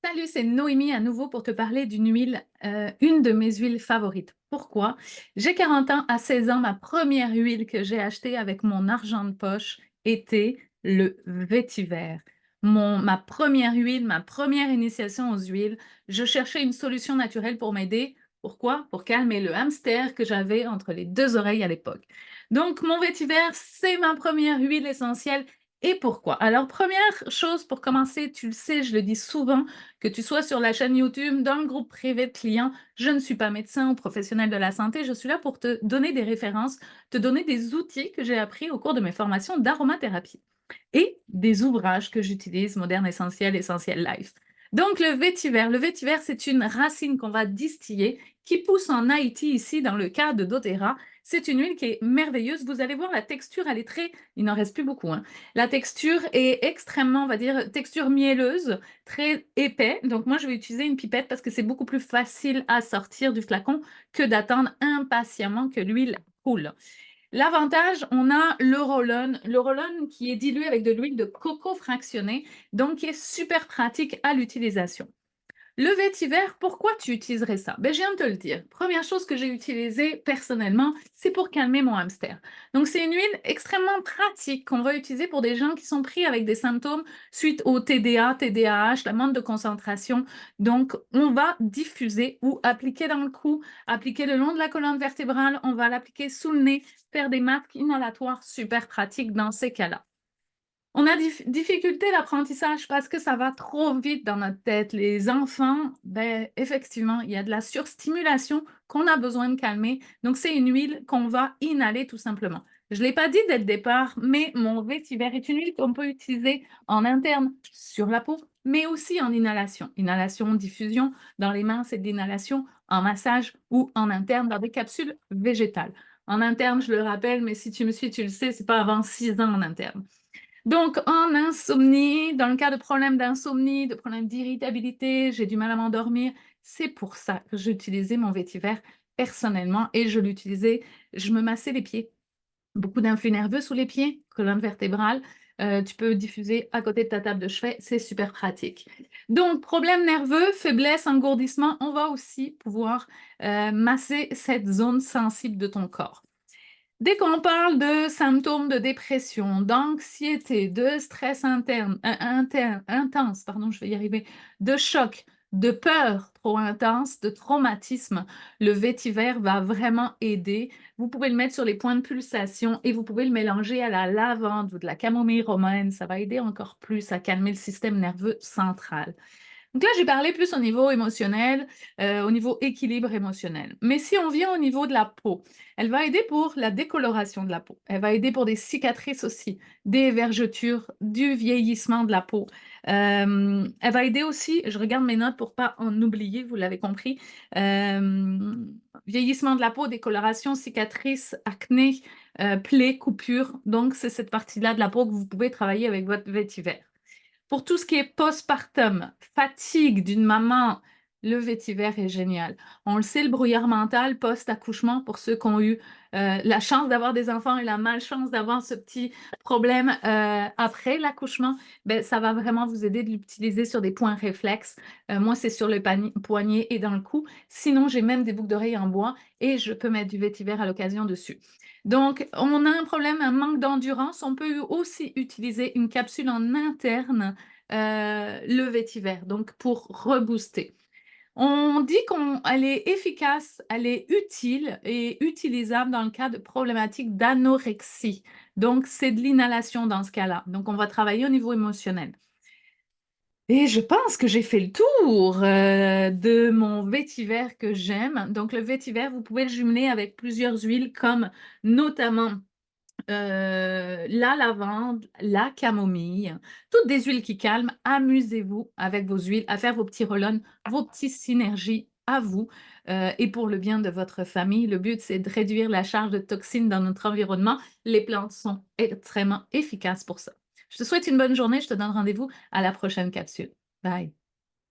Salut, c'est Noémie à nouveau pour te parler d'une huile, une de mes huiles favorites. Pourquoi? J'ai 40 ans, à 16 ans, ma première huile que j'ai achetée avec mon argent de poche était le vétiver. Ma première huile, ma première initiation aux huiles, je cherchais une solution naturelle pour m'aider. Pourquoi? Pour calmer le hamster que j'avais entre les deux oreilles à l'époque. Donc, mon vétiver, c'est ma première huile essentielle. Et pourquoi? Alors, première chose pour commencer, tu le sais, je le dis souvent, que tu sois sur la chaîne YouTube, dans le groupe privé de clients, je ne suis pas médecin ou professionnel de la santé, je suis là pour te donner des références, te donner des outils que j'ai appris au cours de mes formations d'aromathérapie et des ouvrages que j'utilise, Moderne Essentiel, Essentiel Life. Donc le vétiver, c'est une racine qu'on va distiller qui pousse en Haïti, ici dans le cas de doTERRA. C'est une huile qui est merveilleuse. Vous allez voir la texture, elle est très... Il n'en reste plus beaucoup, hein. La texture est extrêmement, on va dire, texture mielleuse, très épais. Donc moi, je vais utiliser une pipette parce que c'est beaucoup plus facile à sortir du flacon que d'attendre impatiemment que l'huile coule. L'avantage, on a le roll-on qui est dilué avec de l'huile de coco fractionnée, donc qui est super pratique à l'utilisation. Le vétiver, pourquoi tu utiliserais ça? Ben, je viens de te le dire. Première chose que j'ai utilisée personnellement, c'est pour calmer mon hamster. Donc, c'est une huile extrêmement pratique qu'on va utiliser pour des gens qui sont pris avec des symptômes suite au TDA, TDAH, la manque de concentration. Donc, on va diffuser ou appliquer dans le cou, appliquer le long de la colonne vertébrale, on va l'appliquer sous le nez, faire des masques inhalatoires super pratiques dans ces cas-là. On a difficulté l'apprentissage parce que ça va trop vite dans notre tête. Les enfants, ben, effectivement, il y a de la surstimulation qu'on a besoin de calmer. Donc, c'est une huile qu'on va inhaler tout simplement. Je ne l'ai pas dit dès le départ, mais mon vétiver est une huile qu'on peut utiliser en interne sur la peau, mais aussi en inhalation. Inhalation, diffusion dans les mains, c'est de l'inhalation en massage ou en interne dans des capsules végétales. En interne, je le rappelle, mais si tu me suis, tu le sais, c'est pas avant 6 ans en interne. Donc, en insomnie, dans le cas de problèmes d'insomnie, de problèmes d'irritabilité, j'ai du mal à m'endormir, c'est pour ça que j'utilisais mon vétiver personnellement et je l'utilisais, je me massais les pieds. Beaucoup d'influx nerveux sous les pieds, colonne vertébrale, tu peux diffuser à côté de ta table de chevet, c'est super pratique. Donc, problème nerveux, faiblesse, engourdissement, on va aussi pouvoir masser cette zone sensible de ton corps. Dès qu'on parle de symptômes de dépression, d'anxiété, de stress intense, pardon, je vais y arriver, de choc, de peur trop intense, de traumatisme, le vétiver va vraiment aider. Vous pouvez le mettre sur les points de pulsation et vous pouvez le mélanger à la lavande ou de la camomille romaine. Ça va aider encore plus à calmer le système nerveux central. Donc là, j'ai parlé plus au niveau émotionnel, au niveau équilibre émotionnel. Mais si on vient au niveau de la peau, elle va aider pour la décoloration de la peau. Elle va aider pour des cicatrices aussi, des vergetures, du vieillissement de la peau. Elle va aider aussi, je regarde mes notes pour pas en oublier, vous l'avez compris, euh, vieillissement de la peau, décoloration, cicatrices, acné, plaies, coupures. Donc, c'est cette partie-là de la peau que vous pouvez travailler avec votre vétiver. Pour tout ce qui est postpartum, fatigue d'une maman, le vétiver est génial. On le sait, le brouillard mental post-accouchement, pour ceux qui ont eu la chance d'avoir des enfants et la malchance d'avoir ce petit problème après l'accouchement, ben, ça va vraiment vous aider de l'utiliser sur des points réflexes. Moi, c'est sur le poignet et dans le cou. Sinon, j'ai même des boucles d'oreilles en bois et je peux mettre du vétiver à l'occasion dessus. Donc, on a un problème, un manque d'endurance. On peut aussi utiliser une capsule en interne, le vétiver, donc pour rebooster. On dit qu'elle est efficace, elle est utile et utilisable dans le cas de problématiques d'anorexie. Donc, c'est de l'inhalation dans ce cas-là. Donc, on va travailler au niveau émotionnel. Et je pense que j'ai fait le tour de mon vétiver que j'aime. Donc, le vétiver, vous pouvez le jumeler avec plusieurs huiles comme notamment la lavande, la camomille, toutes des huiles qui calment. Amusez-vous avec vos huiles, à faire vos petits roll vos petites synergies à vous et pour le bien de votre famille. Le but, c'est de réduire la charge de toxines dans notre environnement. Les plantes sont extrêmement efficaces pour ça. Je te souhaite une bonne journée. Je te donne rendez-vous à la prochaine capsule. Bye.